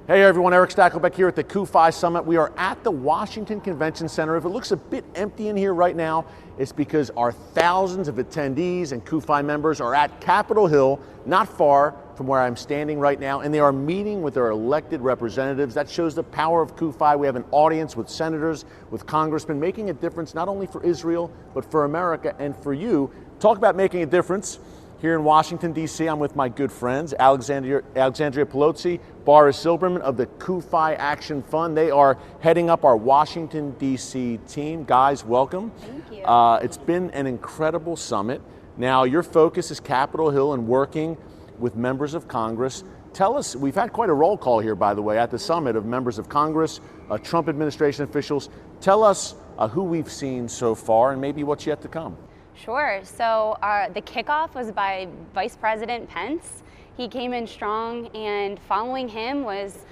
Hey everyone, Erick Stakelbeck here at the CUFI Summit. We are at the Washington Convention Center. If it looks a bit empty in here right now, it's because our thousands of attendees and CUFI members are at Capitol Hill, not far from where I'm standing right now, and they are meeting with their elected representatives. That shows the power of CUFI. We have an audience with senators, with congressmen, making a difference not only for Israel, but for America and for you. Talk about making a difference. Here in Washington, D.C., I'm with my good friends, Alexandria Paolozzi, Boris Zilberman of the CUFI Action Fund. They are heading up our Washington, D.C. team. Guys, welcome. Thank you. It's been an incredible summit. Now, your focus is Capitol Hill and working with members of Congress. Tell us, we've had quite a roll call here, by the way, at the summit of members of Congress, Trump administration officials. Tell us who we've seen so far and maybe what's yet to come. Sure. So the kickoff was by Vice President Pence. He came in strong, and following him was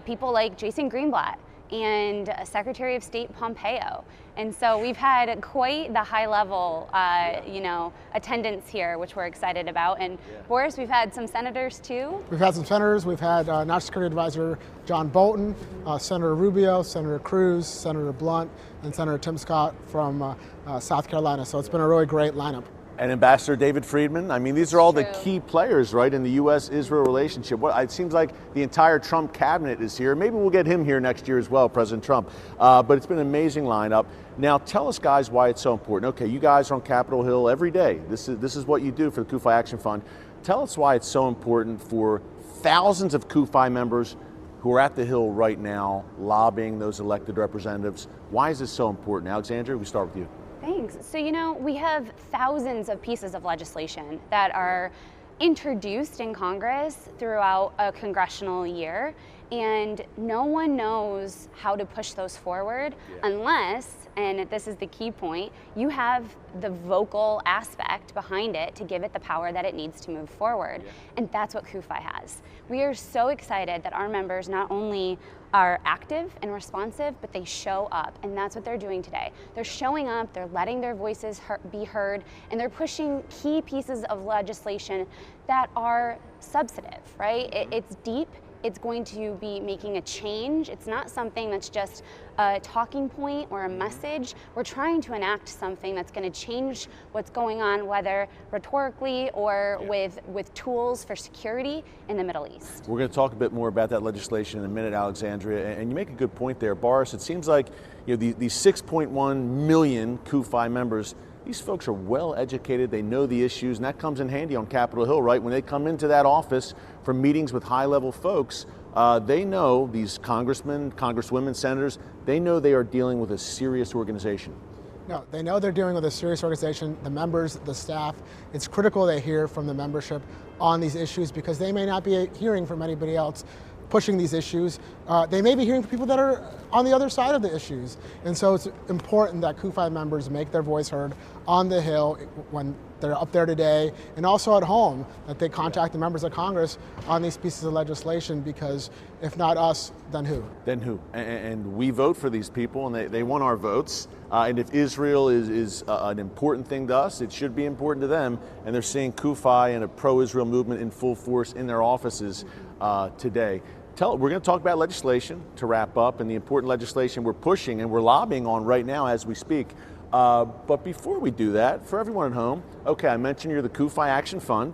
people like Jason Greenblatt and Secretary of State Pompeo. And so we've had quite the high level, attendance here, which we're excited about. And Boris, we've had some senators too. We've had some senators. We've had National Security Advisor John Bolton, Senator Rubio, Senator Cruz, Senator Blunt, and Senator Tim Scott from South Carolina. So it's been a really great lineup. And Ambassador David Friedman. I mean, these are all the key players, right, in the U.S.-Israel relationship. It seems like the entire Trump cabinet is here. Maybe we'll get him here next year as well, President Trump. But it's been an amazing lineup. Now, tell us, guys, why it's so important. Okay, you guys are on Capitol Hill every day. This is what you do for the CUFI Action Fund. Tell us why it's so important for thousands of CUFI members who are at the Hill right now lobbying those elected representatives. Why is this so important? Alexandria, we start with you. Thanks. So, we have thousands of pieces of legislation that are introduced in Congress throughout a congressional year, and no one knows how to push those forward unless, and this is the key point, you have the vocal aspect behind it to give it the power that it needs to move forward. And that's what CUFI has. We are so excited that our members not only are active and responsive, but they show up, and that's what they're doing today. They're showing up, they're letting their voices be heard, and they're pushing key pieces of legislation that are substantive, right? It's deep. It's going to be making a change. It's not something that's just a talking point or a message. We're trying to enact something that's going to change what's going on, whether rhetorically or with tools for security in the Middle East. We're going to talk a bit more about that legislation in a minute, Alexandria, and you make a good point there. Boris, it seems like these 6.1 million CUFI members, these folks are well educated, they know the issues, and that comes in handy on Capitol Hill, right? When they come into that office for meetings with high-level folks, they know, these congressmen, congresswomen, senators, they know they are dealing with a serious organization. No, they know they're dealing with a serious organization, the members, the staff. It's critical they hear from the membership on these issues because they may not be hearing from anybody else pushing these issues. They may be hearing from people that are on the other side of the issues. And so it's important that CUFI members make their voice heard on the Hill when they're up there today, and also at home, that they contact the members of Congress on these pieces of legislation, because if not us, then who? Then who? And we vote for these people, and they want our votes. And if Israel is an important thing to us, it should be important to them. And they're seeing CUFI and a pro-Israel movement in full force in their offices today. We're going to talk about legislation to wrap up, and the important legislation we're pushing and we're lobbying on right now as we speak. But before we do that, for everyone at home, okay, I mentioned you're the CUFI Action Fund.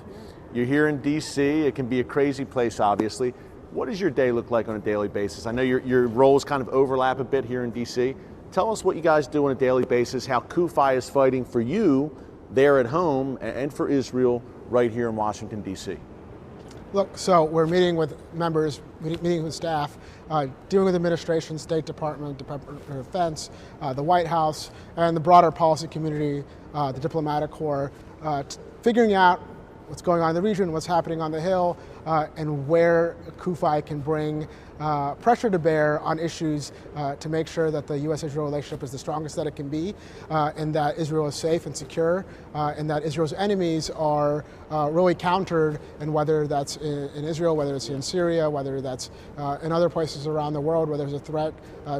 You're here in D.C. It can be a crazy place, obviously. What does your day look like on a daily basis? I know your roles kind of overlap a bit here in D.C. Tell us what you guys do on a daily basis, how CUFI is fighting for you there at home and for Israel right here in Washington, D.C. Look, so we're meeting with members, meeting with staff, dealing with administration, State Department, Department of Defense, the White House, and the broader policy community, the diplomatic corps, figuring out what's going on in the region, what's happening on the Hill, and where CUFI can bring pressure to bear on issues to make sure that the U.S.-Israel relationship is the strongest that it can be, and that Israel is safe and secure, and that Israel's enemies are really countered, and whether that's in Israel, whether it's in Syria, whether that's in other places around the world where there's a threat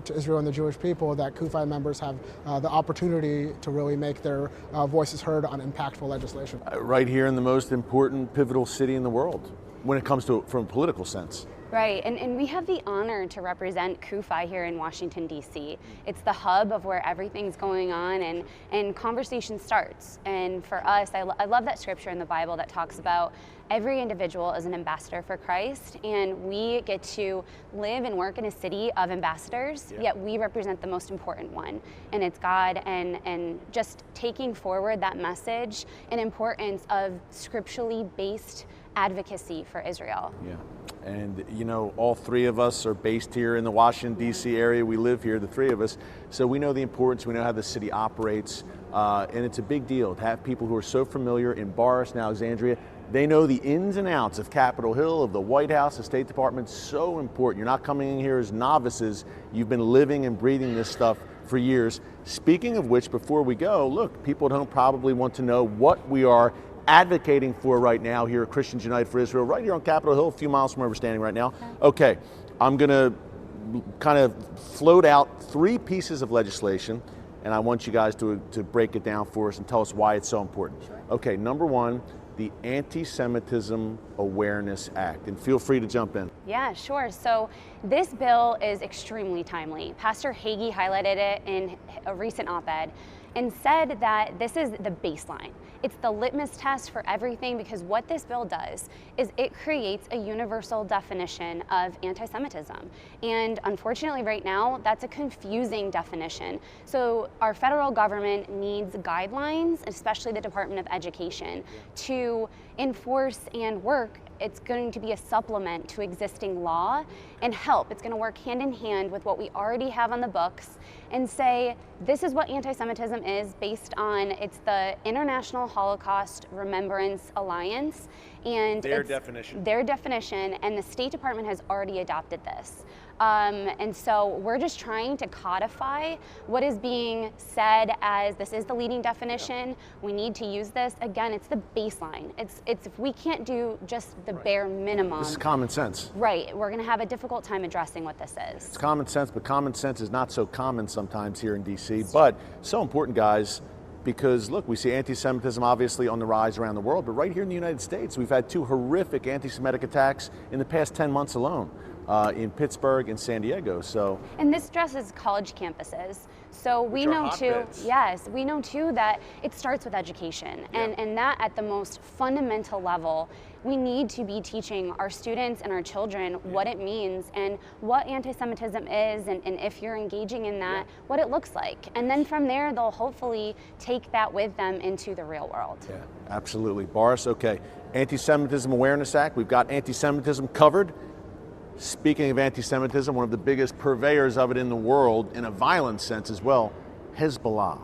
to Israel and the Jewish people, that CUFI members have the opportunity to really make their voices heard on impactful legislation. Right here in the most important, pivotal city in the world when it comes to from a political sense. Right, and we have the honor to represent CUFI here in Washington, D.C. It's the hub of where everything's going on and conversation starts. And for us, I love that scripture in the Bible that talks about every individual is an ambassador for Christ, and we get to live and work in a city of ambassadors, yet we represent the most important one, and it's God, and just taking forward that message and importance of scripturally based advocacy for Israel. Yeah. And you know, all three of us are based here in the Washington, D.C. area. We live here, the three of us. So we know the importance, we know how the city operates, and it's a big deal to have people who are so familiar in Boris and Alexandria. They know the ins and outs of Capitol Hill, of the White House, the State Department. So important. You're not coming in here as novices. You've been living and breathing this stuff for years. Speaking of which, before we go, look, people don't probably want to know what we are advocating for right now here at Christians United for Israel, right here on Capitol Hill, a few miles from where we're standing right now. Okay, I'm going to kind of float out three pieces of legislation, and I want you guys to break it down for us and tell us why it's so important. Sure. Okay, number one, the AntiSemitism Awareness Act, and feel free to jump in. Yeah, sure. So this bill is extremely timely. Pastor Hagee highlighted it in a recent op-ed and said that this is the baseline. It's the litmus test for everything, because what this bill does is it creates a universal definition of anti-Semitism. And unfortunately right now, that's a confusing definition. So our federal government needs guidelines, especially the Department of Education, to enforce and work. It's going to be a supplement to existing law and help. It's going to work hand in hand with what we already have on the books and say, this is what anti-Semitism is based on, it's the International Holocaust Remembrance Alliance. And their definition, and the State Department has already adopted this. And so we're just trying to codify what is being said as this is the leading definition. We need to use this. Again, it's the baseline. It's if we can't do just the bare minimum. This is common sense. Right. We're going to have a difficult time addressing what this is. It's common sense, but common sense is not so common sometimes here in D.C. But so important, guys, because look, we see anti-Semitism obviously on the rise around the world, but right here in the United States, we've had two horrific anti-Semitic attacks in the past 10 months alone. In Pittsburgh and San Diego. So, and this addresses college campuses. So we know too, yes, we know too that it starts with education, and that at the most fundamental level, we need to be teaching our students and our children what it means and what anti-Semitism is, and if you're engaging in that, what it looks like. And then from there, they'll hopefully take that with them into the real world. Yeah, absolutely. Boris, okay. Anti-Semitism Awareness Act, we've got anti-Semitism covered. Speaking of anti-Semitism, one of the biggest purveyors of it in the world, in a violent sense as well, Hezbollah.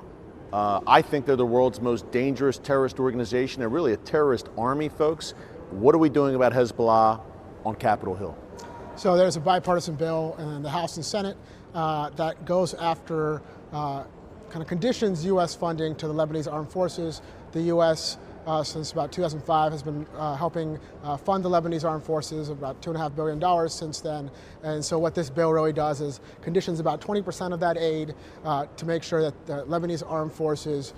I think they're the world's most dangerous terrorist organization. They're really a terrorist army, folks. What are we doing about Hezbollah on Capitol Hill? So there's a bipartisan bill in the House and Senate that goes after kind of conditions U.S. funding to the Lebanese armed forces. The U.S. Since about 2005 has been helping fund the Lebanese armed forces, about $2.5 billion since then. And so what this bill really does is conditions about 20% of that aid to make sure that the Lebanese armed forces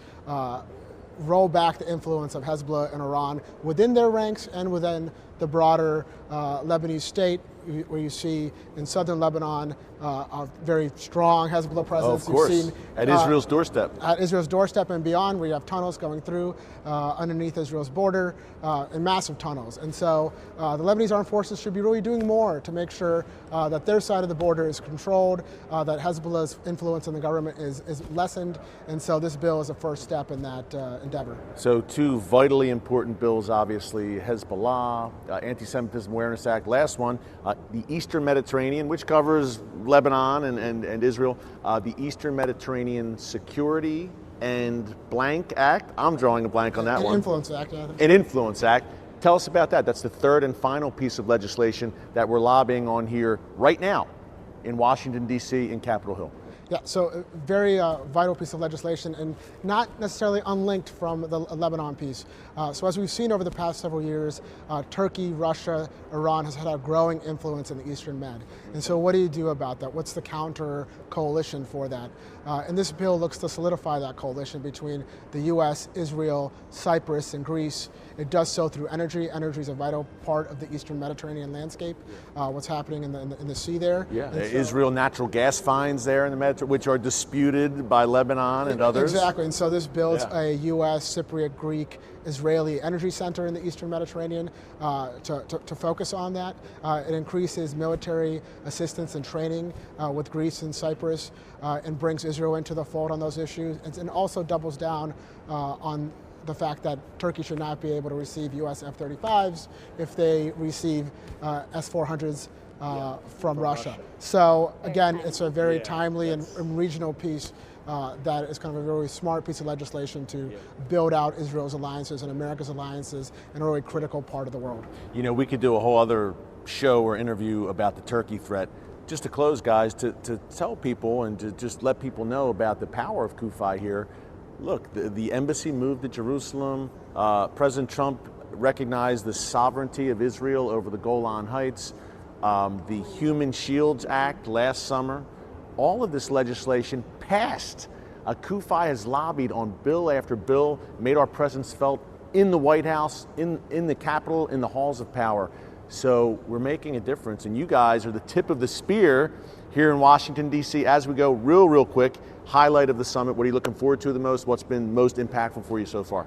roll back the influence of Hezbollah and Iran within their ranks and within the broader Lebanese state, where you see in southern Lebanon a very strong Hezbollah presence. Of course, you've seen, at Israel's doorstep. At Israel's doorstep and beyond, where you have tunnels going through underneath Israel's border, and massive tunnels. And so the Lebanese armed forces should be really doing more to make sure that their side of the border is controlled, that Hezbollah's influence in the government is lessened. And so this bill is a first step in that endeavor. So two vitally important bills, obviously, Hezbollah, Anti-Semitism Awareness Act. Last one, the Eastern Mediterranean, which covers Lebanon and Israel, the Eastern Mediterranean Security and Blank Act. I'm drawing a blank on that one. An Influence Act. Yeah. An Influence Act. Tell us about that. That's the third and final piece of legislation that we're lobbying on here right now in Washington, D.C., in Capitol Hill. Yeah, so a very vital piece of legislation and not necessarily unlinked from the Lebanon piece. So as we've seen over the past several years, Turkey, Russia, Iran has had a growing influence in the Eastern Med. And so what do you do about that? What's the counter coalition for that? And this bill looks to solidify that coalition between the US, Israel, Cyprus, and Greece. It does so through energy. Energy is a vital part of the Eastern Mediterranean landscape, what's happening in the sea there. Yeah, so, Israel natural gas finds there in the Mediterranean, which are disputed by Lebanon and others. Exactly, and so this builds a US, Cypriot, Greek, Israeli energy center in the Eastern Mediterranean to focus on that. It increases military assistance and training with Greece and Cyprus and brings Israel into the fold on those issues, and also doubles down on the fact that Turkey should not be able to receive US F-35s if they receive S-400s from Russia. So again, it's a very timely and regional piece that is kind of a really smart piece of legislation to build out Israel's alliances and America's alliances in a really critical part of the world. You know, we could do a whole other show or interview about the Turkey threat. Just to close, guys, to tell people and to just let people know about the power of CUFI here. Look, the embassy moved to Jerusalem. President Trump recognized the sovereignty of Israel over the Golan Heights. The Human Shields Act last summer. All of this legislation passed. CUFI has lobbied on bill after bill, made our presence felt in the White House, in the Capitol, in the halls of power. So we're making a difference, and you guys are the tip of the spear here in Washington, D.C. As we go real quick, highlight of the summit, what are you looking forward to the most? What's been most impactful for you so far?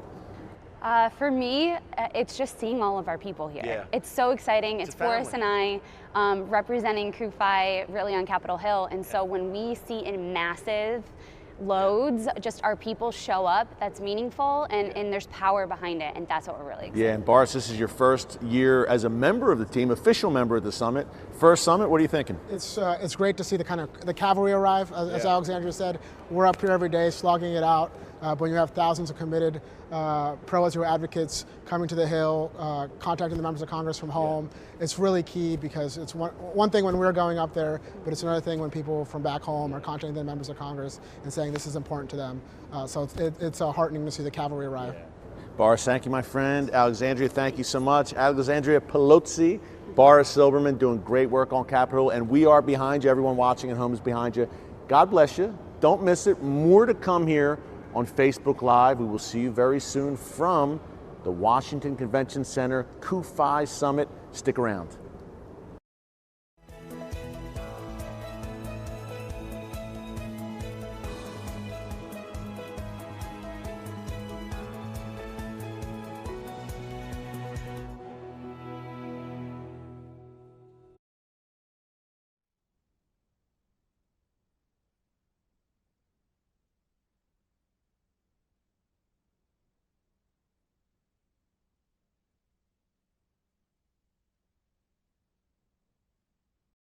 For me, it's just seeing all of our people here. Yeah. It's so exciting. It's Boris and I representing CUFI really on Capitol Hill. And so when we see in massive loads, just our people show up, that's meaningful, and there's power behind it, and that's what we're really excited. Yeah, and Boris, this is your first year as a member of the team, official member of the summit. First summit, what are you thinking? It's great to see the cavalry arrive, as Alexandria said. We're up here every day slogging it out. But when you have thousands of committed pro-Israel advocates coming to the Hill, contacting the members of Congress from home, it's really key because it's one thing when we're going up there, but it's another thing when people from back home are contacting the members of Congress and saying this is important to them. So it's heartening to see the cavalry arrive. Yeah. Boris, thank you, my friend. Alexandria, thank you so much. Alexandria Paolozzi, Boris Zilberman, doing great work on Capitol, and we are behind you. Everyone watching at home is behind you. God bless you. Don't miss it. More to come here on Facebook Live. We will see you very soon from the Washington Convention Center CUFI Summit. Stick around.